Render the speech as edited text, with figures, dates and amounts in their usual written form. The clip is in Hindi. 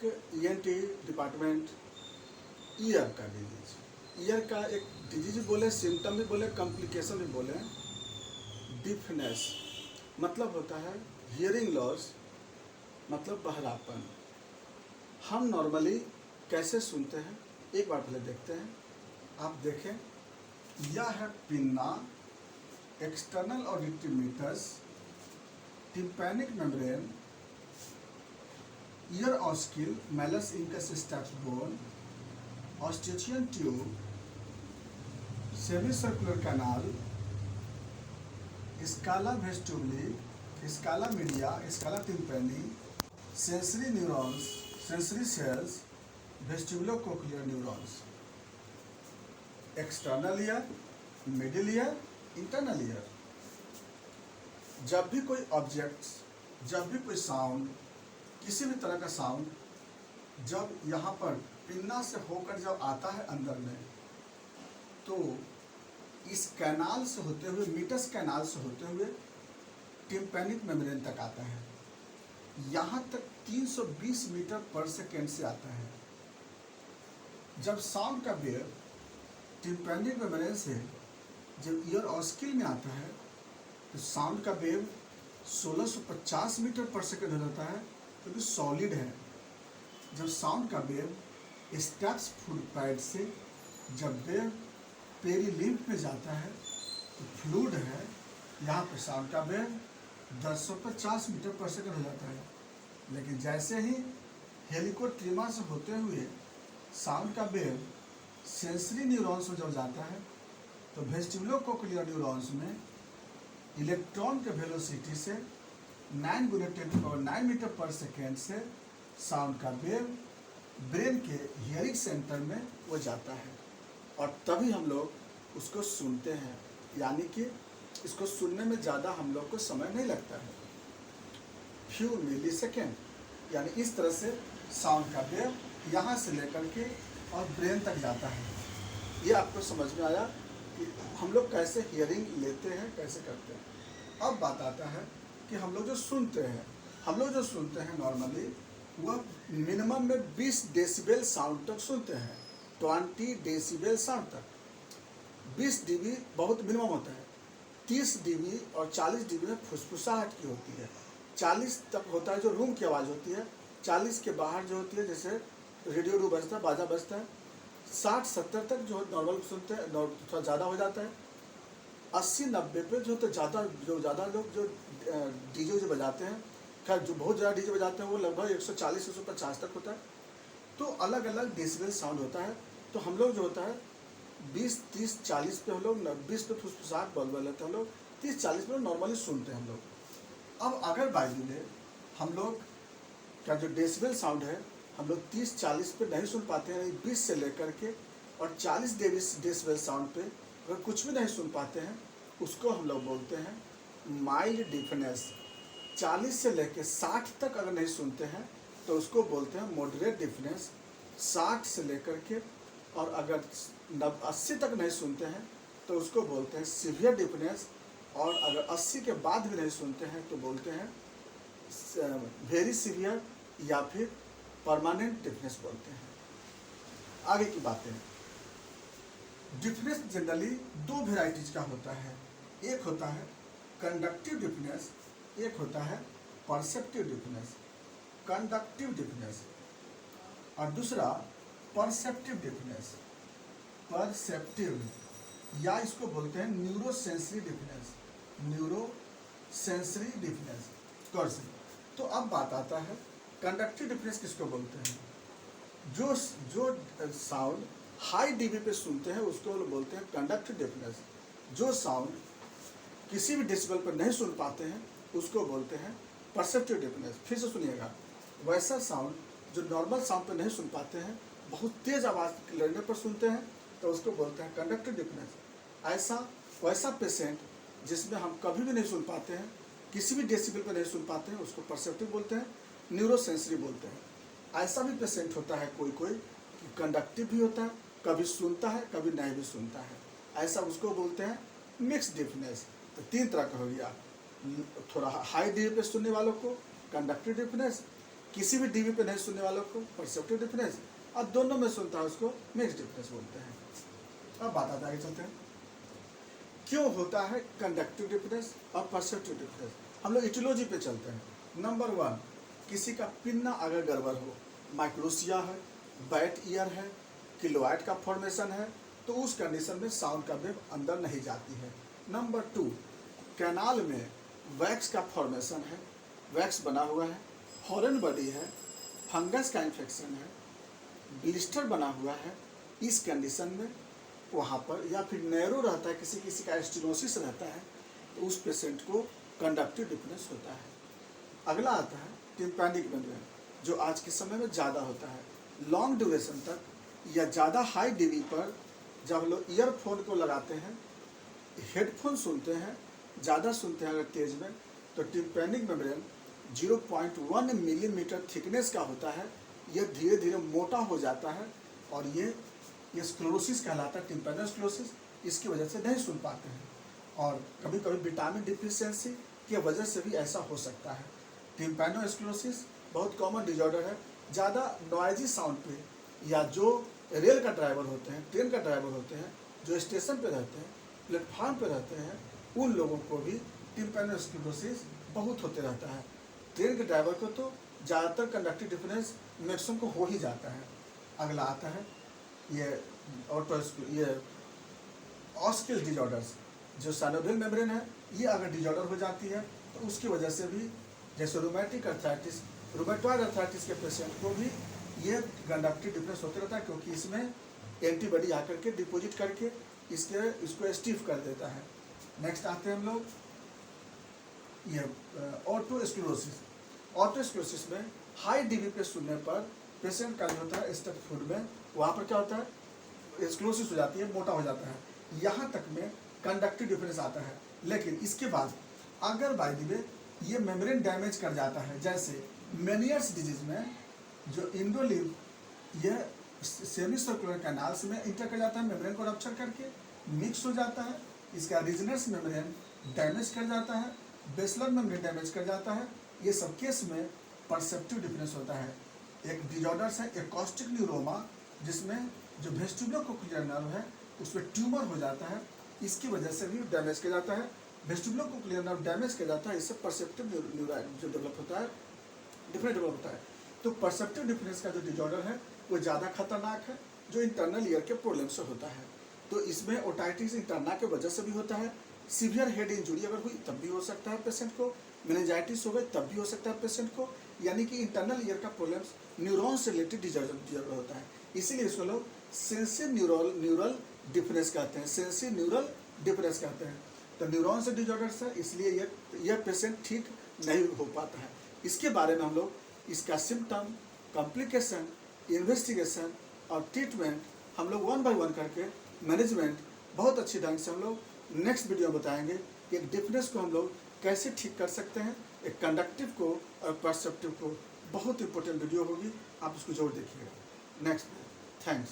ENT डिपार्टमेंट ईयर का डिजीज, ईयर का एक डिजीज बोले, सिम्टम भी बोले, कॉम्प्लिकेशन भी बोले। डिफनेस मतलब होता है हियरिंग लॉस, मतलब बहरापन। हम नॉर्मली कैसे सुनते हैं एक बार पहले देखते हैं। आप देखें, यह है pinna, external auditory meatus, tympanic membrane, ear ossicle, malleus incus stapes bone, eustachian tube, semi circular canal, scala vestibuli, scala media, scala tympani, sensory neurons, sensory cells, vestibulo cochlear neurons. External ear, middle ear, internal ear. जब भी कोई ऑब्जेक्ट्स, जब भी कोई साउंड, किसी भी तरह का साउंड जब यहाँ पर पिन्ना से होकर जब आता है अंदर में, तो इस कैनाल से होते हुए, मीटस कैनाल से होते हुए टिम्पैनिक मेम्ब्रेन तक आता है। यहाँ तक 320 मीटर पर सेकेंड से आता है। जब साउंड का वेव टिम्पैनिक मेम्ब्रेन से जब ईयर ऑस्किल में आता है, तो साउंड का वेव 1650 मीटर पर सेकेंड हो जाता है, क्योंकि सॉलिड है। जब साउंड का वेव स्टैप्स फूड पैड से जब वेव पेरीलिम्फ में जाता है, तो फ्लूइड है, यहाँ पर साउंड का वेव 1050 मीटर पर सेकेंड हो जाता है। लेकिन जैसे ही हेलिकोट्रीमा से होते हुए साउंड का वेव सेंसरी न्यूरॉन्स में जब जाता है, तो वेस्टिबुलो कोक्लियर न्यूरॉन्स में इलेक्ट्रॉन के वेलोसिटी से 9 × 10⁹ मीटर पर सेकेंड से साउंड का वेव ब्रेन के हियरिंग सेंटर में वो जाता है, और तभी हम लोग उसको सुनते हैं। यानी कि इसको सुनने में ज़्यादा हम लोग को समय नहीं लगता है, फ्यू मिली सेकेंड। यानी इस तरह से साउंड का वेव यहाँ से लेकर के और ब्रेन तक जाता है। ये आपको समझ में आया कि हम लोग कैसे हियरिंग लेते हैं, कैसे करते हैं। अब बात आता है कि हम लोग जो सुनते हैं नॉर्मली वह मिनिमम में 20 डेसिबल साउंड तक सुनते हैं, 20 डेसिबल साउंड तक। 20 dB बहुत मिनिमम होता है। 30 dB और 40 dB में फुसफुसाहट की होती है। 40 तक होता है जो रूम की आवाज़ होती है। 40 के बाहर जो होती है, जैसे रेडियो बजता है, बाजा बजता है। 60-70 तक जो नॉर्मल सुनते हैं, थोड़ा ज़्यादा हो जाता है। 80-90 पे जो तो ज़्यादा लोग जो डीजे जो बजाते हैं, खैर जो बहुत ज़्यादा डीजे बजाते हैं वो लगभग 140-150 तक होता है। तो अलग अलग डेसिबल साउंड होता है। तो हम लोग जो होता है 20, 30, 40 पे हम लोग, 20 पे फुसफुसाहट बोल लेते हैं हम लोग, 30-40 पे नॉर्मली सुनते हैं हम लोग। अब अगर बाई हम लोग का जो डेसिबल साउंड है हम लोग 30-40 पे नहीं सुन पाते हैं, 20 से लेकर के और 40 डेसिबल साउंड पे अगर कुछ भी नहीं सुन पाते हैं, उसको हम लोग बोलते हैं माइल्ड डिफनेस। 40 से लेकर 60 तक अगर नहीं सुनते हैं तो उसको बोलते हैं मॉडरेट डिफनेस। 60 से लेकर के और अगर 80 तक नहीं सुनते हैं तो उसको बोलते हैं सीवियर डिफनेस। और अगर 80 के बाद भी नहीं सुनते हैं तो बोलते हैं वेरी सीवियर या फिर परमानेंट डिफनेस बोलते हैं। आगे की बातें, डिफनेस जनरली 2 वेराइटीज का होता है। एक होता है कंडक्टिव डिफनेस, एक होता है परसेप्टिव डिफनेस। कंडक्टिव डिफनेस और दूसरा परसेप्टिव डिफनेस। परसेप्टिव या इसको बोलते हैं न्यूरोसेंसरी डिफनेस। न्यूरोसेंसरी डिफनेस कर्सन। तो अब बात आता है कंडक्टिव डिफनेस किसको बोलते हैं। जो साउंड हाई डीबी पे सुनते हैं उसको बोलते हैं कंडक्टिव डिफनेस। जो साउंड किसी भी डेसिबल पर नहीं सुन पाते हैं उसको बोलते हैं परसेप्टिव डिफनेस। फिर से सुनिएगा, वैसा साउंड जो नॉर्मल साउंड पर नहीं सुन पाते हैं, बहुत तेज़ आवाज़ लेने पर सुनते हैं तो उसको बोलते हैं कंडक्टिव डिफनेस। वैसा पेशेंट जिसमें हम कभी भी नहीं सुन पाते हैं, किसी भी डेसिबल पर नहीं सुन पाते हैं, उसको परसेप्टिव बोलते हैं, न्यूरोसेंसरी बोलते हैं। ऐसा भी पेशेंट होता है कोई कि कंडक्टिव भी होता है, कभी सुनता है कभी नहीं भी सुनता है, ऐसा उसको बोलते हैं मिक्स डिफनेस। तो 3 तरह का हो गया, थोड़ा हाई डीबी पे सुनने वालों को कंडक्टिव डिफनेस, किसी भी डीवी पे नहीं सुनने वालों को परसेप्टिव डिफरेंस, और दोनों में सुनता है उसको मिक्स्ड डिफरेंस बोलते हैं। अब बात आता आगे चलते हैं, क्यों होता है कंडक्टिव डिफरेंस और परसेप्टिव डिफरेंस। हम लोग इटियोलॉजी पे चलते हैं। नंबर 1, किसी का पिन्ना अगर गड़बड़ हो, माइक्रोसिया है, बैट ईयर है, किलोवाट का फॉर्मेशन है, तो उस कंडीशन में साउंड का वेव अंदर नहीं जाती है। नंबर 2, कैनाल में वैक्स का फॉर्मेशन है, वैक्स बना हुआ है, हॉर्न बॉडी है, फंगस का इन्फेक्शन है, ब्लिस्टर बना हुआ है, इस कंडीशन में वहाँ पर, या फिर नैरो रहता है, किसी किसी का स्टेनोसिस रहता है, तो उस पेशेंट को कंडक्टिव डिफरेंस होता है। अगला आता है टिम्पैनिक मेम्ब्रेन, जो आज के समय में ज़्यादा होता है। लॉन्ग ड्यूरेशन तक या ज़्यादा हाई डीबी पर जब लोग ईयरफोन को लगाते हैं, हेडफोन सुनते हैं, ज़्यादा सुनते हैं अगर तेज में, तो टिम्पैनिक मेम्ब्रेन 0.1 मिलीमीटर थिकनेस का होता है। यह धीरे धीरे मोटा हो जाता है और ये स्क्लेरोसिस कहलाता है, टिम्पैनिक स्क्लेरोसिस। इसकी वजह से नहीं सुन पाते हैं, और कभी कभी विटामिन डिफिशियंसी की वजह से भी ऐसा हो सकता है। टिम्पैनिक स्क्लेरोसिस बहुत कॉमन डिजॉर्डर है। ज़्यादा नॉइजी साउंड पे, या जो रेल का ड्राइवर होते हैं, ट्रेन का ड्राइवर होते हैं, जो स्टेशन पे रहते हैं, प्लेटफार्म पे रहते हैं, उन लोगों को भी टिम्पैनिक स्क्लेरोसिस बहुत होते रहता है। ट्रेन के ड्राइवर को तो ज़्यादातर कंडक्टिव डिफरेंस मैक्सिमम को हो ही जाता है। अगला आता है ये ऑस्किल डिजॉर्डर्स, जो साइनोवियल मेम्ब्रेन है, ये अगर डिजॉर्डर हो जाती है तो उसकी वजह से भी, जैसे रोमैटिक अर्थराइटिस, रोमेटॉइड अर्थराइटिस के पेशेंट को भी ये कंडक्टिव डिफरेंस होते रहता है, क्योंकि इसमें एंटीबॉडी आकर के डिपोजिट करके इसको स्टिफ कर देता है। नेक्स्ट आते हैं हम लोग ये ऑटोस्क्लेरोसिस। ऑटोस्क्लेरोसिस में हाई डीबी पे सुनने पर पेशेंट का जो होता है स्टक फूड में, वहाँ पर क्या होता है, स्क्लेरोसिस हो जाती है, मोटा हो जाता है, यहाँ तक में कंडक्टिव डिफरेंस आता है। लेकिन इसके बाद अगर बाय द वे ये मेम्ब्रेन डैमेज कर जाता है, जैसे मेनियर्स डिजीज में जो इंडोलिव ये सेमी सर्कुलर कैनाल्स में इंटर कर जाता है, मेम्ब्रेन को रप्चर करके मिक्स हो जाता है, इसका रीजनस मेम्ब्रेन डैमेज कर जाता है, बेसलर मेम्ब्रेन डैमेज कर जाता है। ये सब केस में परसेप्टिव डिफरेंस होता है। एक डिजॉर्डर्स है एकॉस्टिक न्यूरोमा, जिसमें जो वेस्टिबुलोकोक्लियर नर्व है उसमें ट्यूमर हो जाता है, इसकी वजह से भी डैमेज किया जाता है। वेस्टिबुलोकोक्लियर नर्व डैमेज किया जाता है, इससे परसेप्टिव जो डेवलप होता है, डिफरेंट डेवलप होता है। तो परसेप्टिव डिफरेंस का जो डिजॉर्डर है वो ज़्यादा खतरनाक है, जो इंटरनल ईयर के प्रॉब्लम से होता है। तो इसमें ओटाइटिस इंटरना के वजह से भी होता है, सीवियर हेड इंजुरी अगर हुई तब भी हो सकता है पेशेंट को, मेनिंजाइटिस हो गई तब भी हो सकता है पेशेंट को, यानी कि इंटरनल ईयर का प्रॉब्लम्स न्यूरॉन से रिलेटेड डिजॉर्डर होता है। इसीलिए इसको लोग सेंसिव न्यूरल डिफरेंस कहते हैं, सेंसिव न्यूरल डिफरेंस कहते हैं। तो न्यूरॉन से डिजॉर्डर्स है, इसलिए यह पेशेंट ठीक नहीं हो पाता है। इसके बारे में हम लोग इसका सिम्टम, कॉम्प्लिकेशन, इन्वेस्टिगेशन और ट्रीटमेंट हम लोग 1 बाय 1 करके मैनेजमेंट बहुत अच्छी ढंग से हम लोग नेक्स्ट वीडियो में बताएंगे कि एक डिफरेंस को हम लोग कैसे ठीक कर सकते हैं, एक कंडक्टिव को और परसेप्टिव को। बहुत इंपॉर्टेंट वीडियो होगी, आप उसको जरूर देखिएगा। Next, thanks.